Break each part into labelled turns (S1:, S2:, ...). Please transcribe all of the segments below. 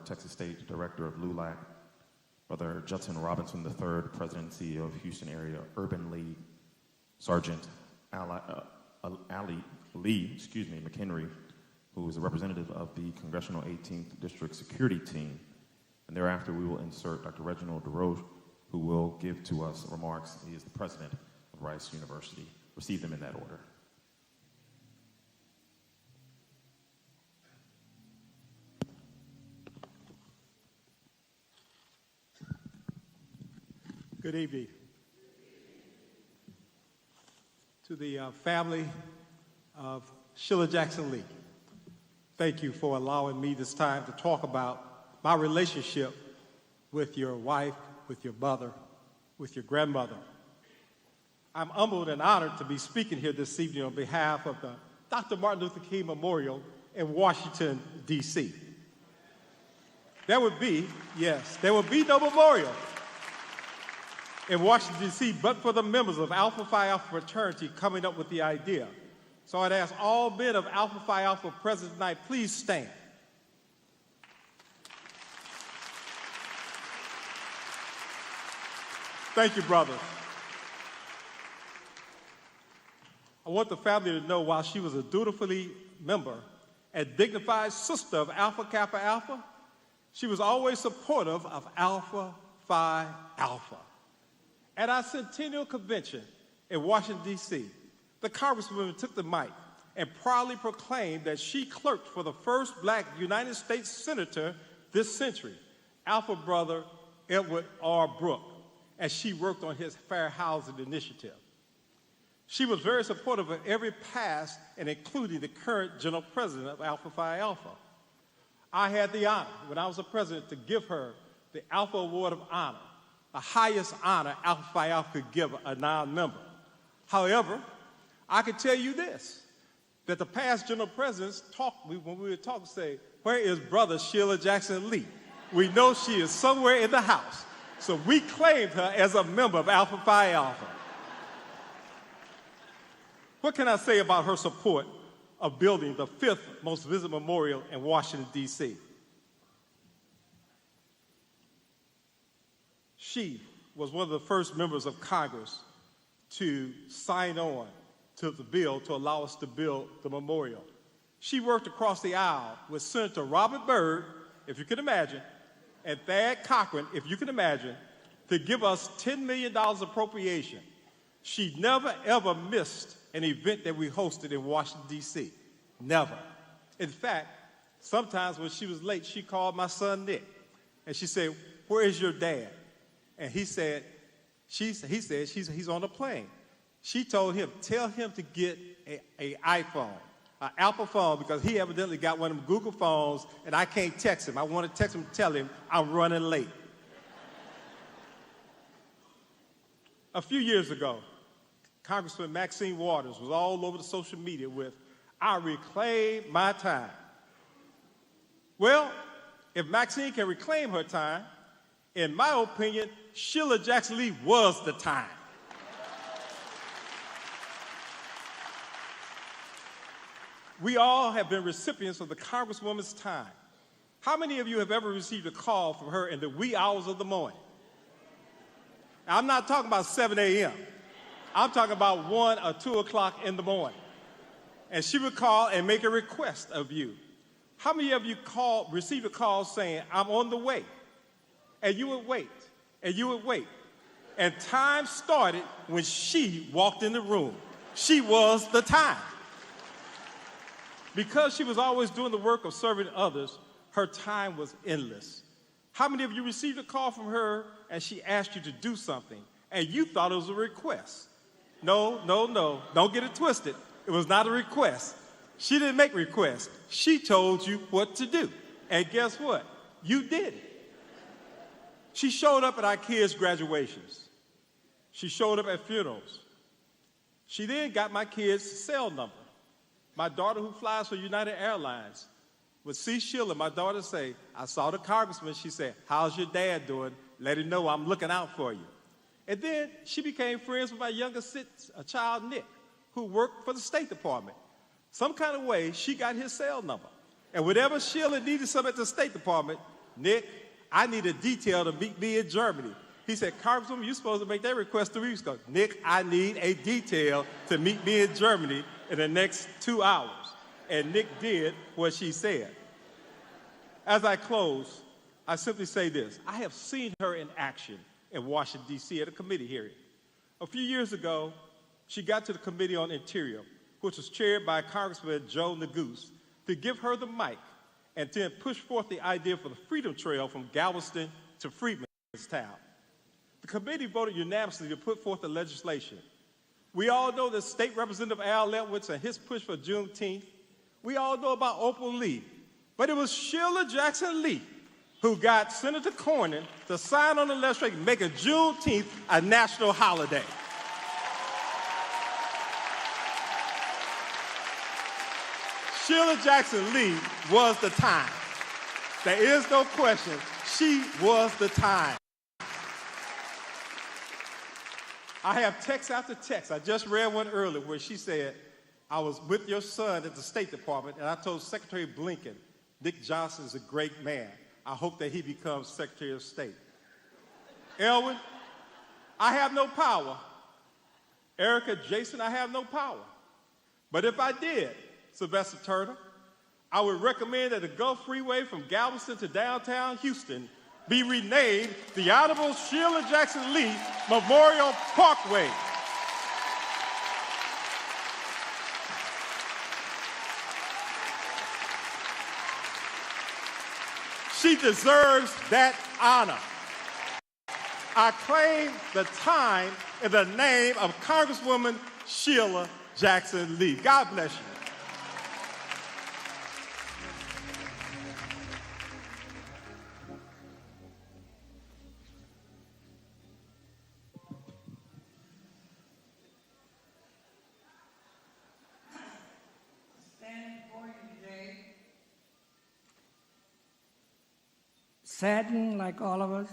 S1: Texas State Director of LULAC, Brother Judson Robinson III, President and CEO of Houston Area Urban League, Sergeant Ali Lee McHenry, who is a representative of the Congressional 18th District Security Team. And thereafter, we will insert Dr. Reginald DeRoche, who will give to us remarks. He is the president of Rice University. Receive them in that order.
S2: Good evening. To the family of Sheila Jackson Lee, thank you for allowing me this time to talk about my relationship with your wife, with your mother, with your grandmother. I'm humbled and honored to be speaking here this evening on behalf of the Dr. Martin Luther King Memorial in Washington, D.C. There would be no memorial in Washington, D.C., but for the members of Alpha Phi Alpha fraternity coming up with the idea. So I'd ask all men of Alpha Phi Alpha present tonight, please stand. Thank you, brothers. I want the family to know while she was a dutifully member and dignified sister of Alpha Kappa Alpha, she was always supportive of Alpha Phi Alpha. At our Centennial Convention in Washington, D.C., the Congresswoman took the mic and proudly proclaimed that she clerked for the first black United States Senator this century, Alpha brother Edward R. Brooke, as she worked on his Fair Housing Initiative. She was very supportive of every past and including the current General President of Alpha Phi Alpha. I had the honor, when I was the president, to give her the Alpha Award of Honor, the highest honor Alpha Phi Alpha could give a non-member. However, I can tell you this, that the past general presidents when we would talk, say, where is Brother Sheila Jackson Lee? We know she is somewhere in the house. So we claimed her as a member of Alpha Phi Alpha. What can I say about her support of building the 5th most visited memorial in Washington, D.C.? She was one of the first members of Congress to sign on to the bill to allow us to build the memorial. She worked across the aisle with Senator Robert Byrd, if you can imagine, and Thad Cochran, if you can imagine, to give us $10 million appropriation. She never, ever missed an event that we hosted in Washington, D.C. Never. In fact, sometimes when she was late, she called my son Nick, and she said, "Where is your dad?" And he said, he's on the plane. She told him, tell him to get an iPhone, an Apple phone, because he evidently got one of them Google phones, and I can't text him. I want to text him to tell him I'm running late. A few years ago, Congressman Maxine Waters was all over the social media with, "I reclaim my time." Well, if Maxine can reclaim her time, in my opinion, Sheila Jackson Lee was the time. We all have been recipients of the Congresswoman's time. How many of you have ever received a call from her in the wee hours of the morning? Now, I'm not talking about 7 a.m. I'm talking about 1 or 2 o'clock in the morning. And she would call and make a request of you. How many of you received a call saying, "I'm on the way"? And you would wait, and you would wait. And time started when she walked in the room. She was the time. Because she was always doing the work of serving others, her time was endless. How many of you received a call from her and she asked you to do something and you thought it was a request? No, don't get it twisted. It was not a request. She didn't make requests. She told you what to do. And guess what? You did it. She showed up at our kids' graduations. She showed up at funerals. She then got my kids' cell number. My daughter, who flies for United Airlines, would see Sheila, my daughter, say, "I saw the congressman." She said, "How's your dad doing? Let him know I'm looking out for you." And then she became friends with my youngest child, Nick, who worked for the State Department. Some kind of way, she got his cell number. And whenever Sheila needed something at the State Department, Nick, I need a detail to meet me in Germany. He said, Congresswoman, you're supposed to make that request 3 weeks ago. Nick, I need a detail to meet me in Germany in the next 2 hours. And Nick did what she said. As I close, I simply say this. I have seen her in action in Washington, D.C. at a committee hearing. A few years ago, she got to the Committee on Interior, which was chaired by Congressman Joe Neguse, to give her the mic and then push forth the idea for the Freedom Trail from Galveston to Freedmanstown. The committee voted unanimously to put forth the legislation. We all know that State Representative Al Lentwitz and his push for Juneteenth. We all know about Opal Lee. But it was Sheila Jackson Lee who got Senator Cornyn to sign on the legislation making Juneteenth a national holiday. Sheila Jackson Lee was the time. There is no question, she was the time. I have text after text. I just read one earlier where she said, I was with your son at the State Department, and I told Secretary Blinken, Dick Johnson is a great man. I hope that he becomes Secretary of State. Elwin, I have no power. Erica, Jason, I have no power. But if I did, Sylvester Turner, I would recommend that the Gulf Freeway from Galveston to downtown Houston be renamed the Honorable Sheila Jackson Lee Memorial Parkway. She deserves that honor. I claim the time in the name of Congresswoman Sheila Jackson Lee. God bless you.
S3: Saddened like all of us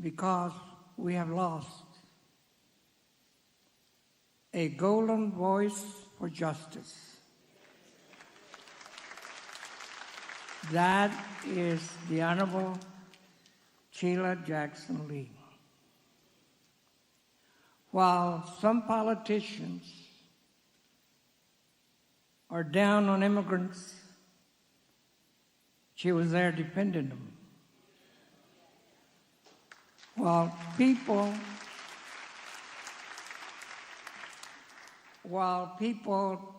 S3: because we have lost a golden voice for justice. That is the Honorable Sheila Jackson Lee. While some politicians are down on immigrants, she was there defending them. While people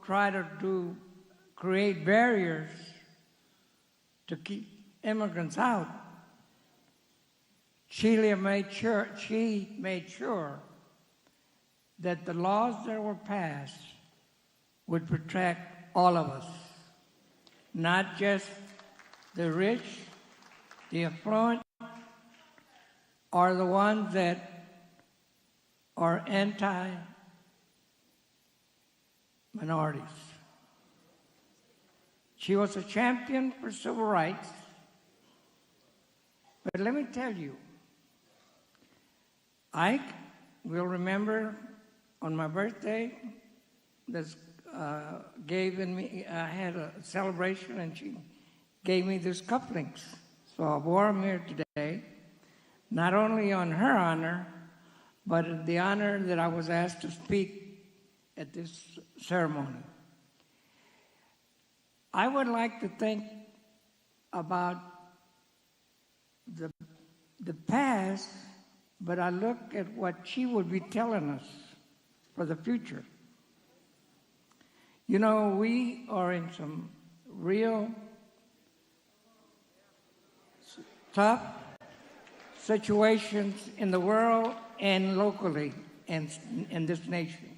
S3: try to create barriers to keep immigrants out, she made sure that the laws that were passed would protect all of us, not just the rich, the affluent, are the ones that are anti-minorities. She was a champion for civil rights. But let me tell you, I will remember on my birthday, I had a celebration and she gave me these cufflinks. So I wore them here today, not only on her honor, but the honor that I was asked to speak at this ceremony. I would like to think about the past, but I look at what she would be telling us for the future. You know, we are in some real tough situations in the world and locally in this nation.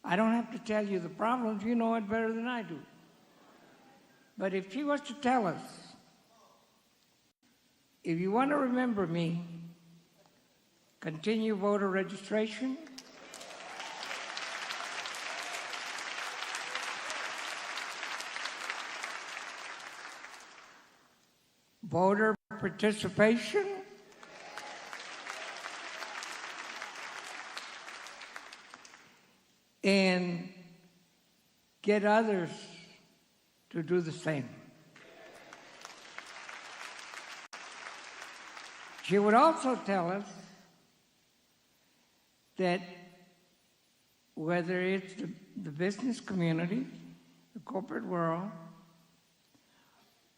S3: I don't have to tell you the problems, you know it better than I do. But if she was to tell us, if you want to remember me, continue voter registration, voter participation, and get others to do the same. She would also tell us that whether it's the business community, the corporate world,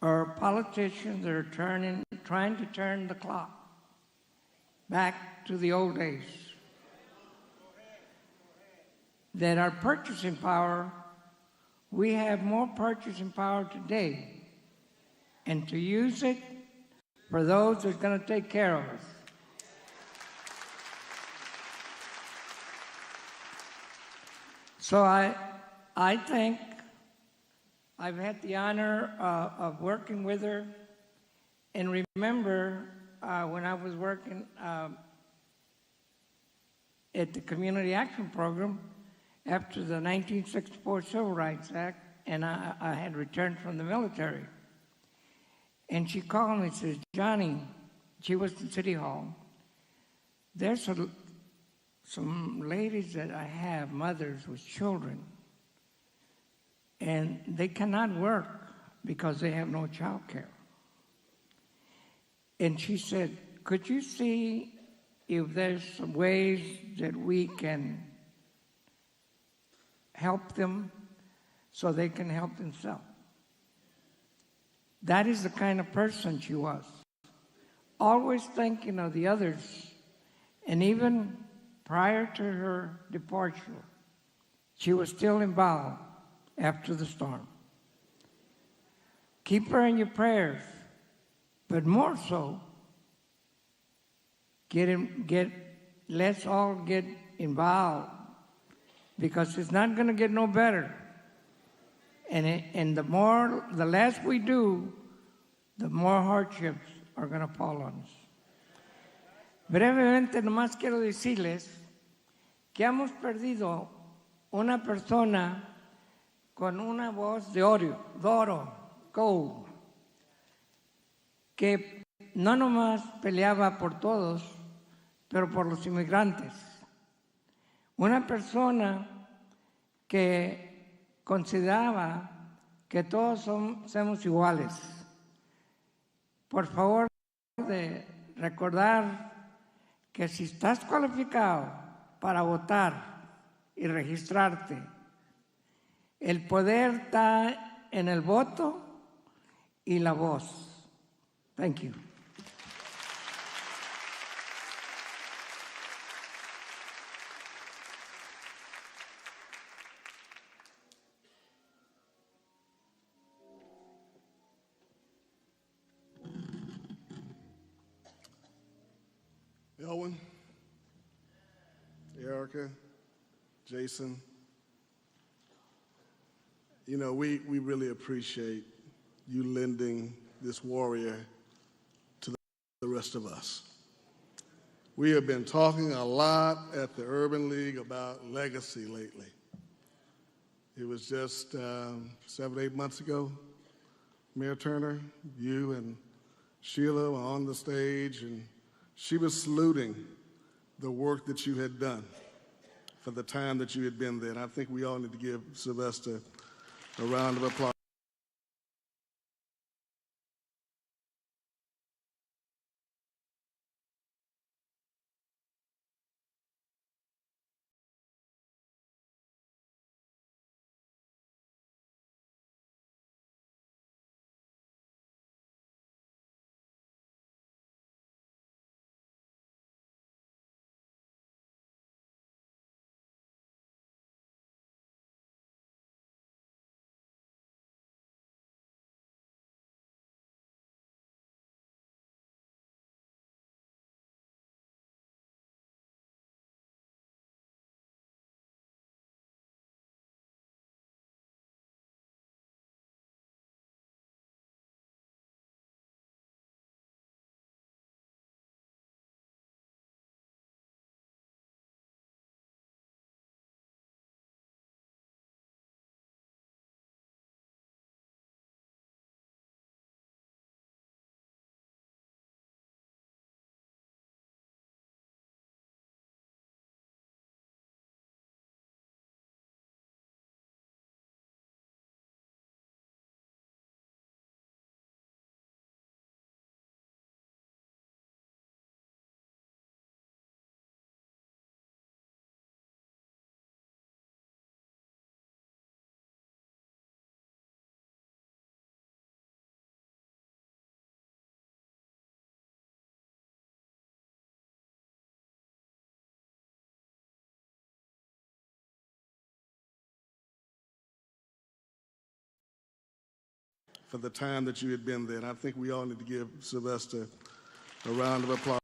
S3: or politicians that are trying to turn the clock back to the old days, that our purchasing power, we have more purchasing power today, and to use it for those that are going to take care of us. So I think I've had the honor of working with her, and remember when I was working at the Community Action Program after the 1964 Civil Rights Act, and I had returned from the military. And she called me and says, Johnny, she was in City Hall, there's some ladies that I have, mothers with children, and they cannot work because they have no child care. And she said, could you see if there's some ways that we can help them so they can help themselves? That is the kind of person she was. Always thinking of the others. And even prior to her departure, she was still involved after the storm. Keep her in your prayers, but more so, let's all get involved, because it's not going to get no better. And the less we do, the more hardships are going to fall on us. Brevemente, nomás quiero decirles que hemos perdido una persona con una voz de oro, gold, que no nomás peleaba por todos, pero por los inmigrantes. Una persona que consideraba que todos somos iguales. Por favor, de recordar que si estás cualificado para votar y registrarte, el poder está en el voto y la voz. Thank you.
S4: Elwin, Erica, Jason, you know, we really appreciate you lending this warrior to the rest of us. We have been talking a lot at the Urban League about legacy lately. It was just 7, 8 months ago, Mayor Turner, you and Sheila were on the stage, and she was saluting the work that you had done for the time that you had been there. And I think we all need to give Sylvester a round of applause. for the time that you had been there. And I think we all need to give Sylvester a round of applause.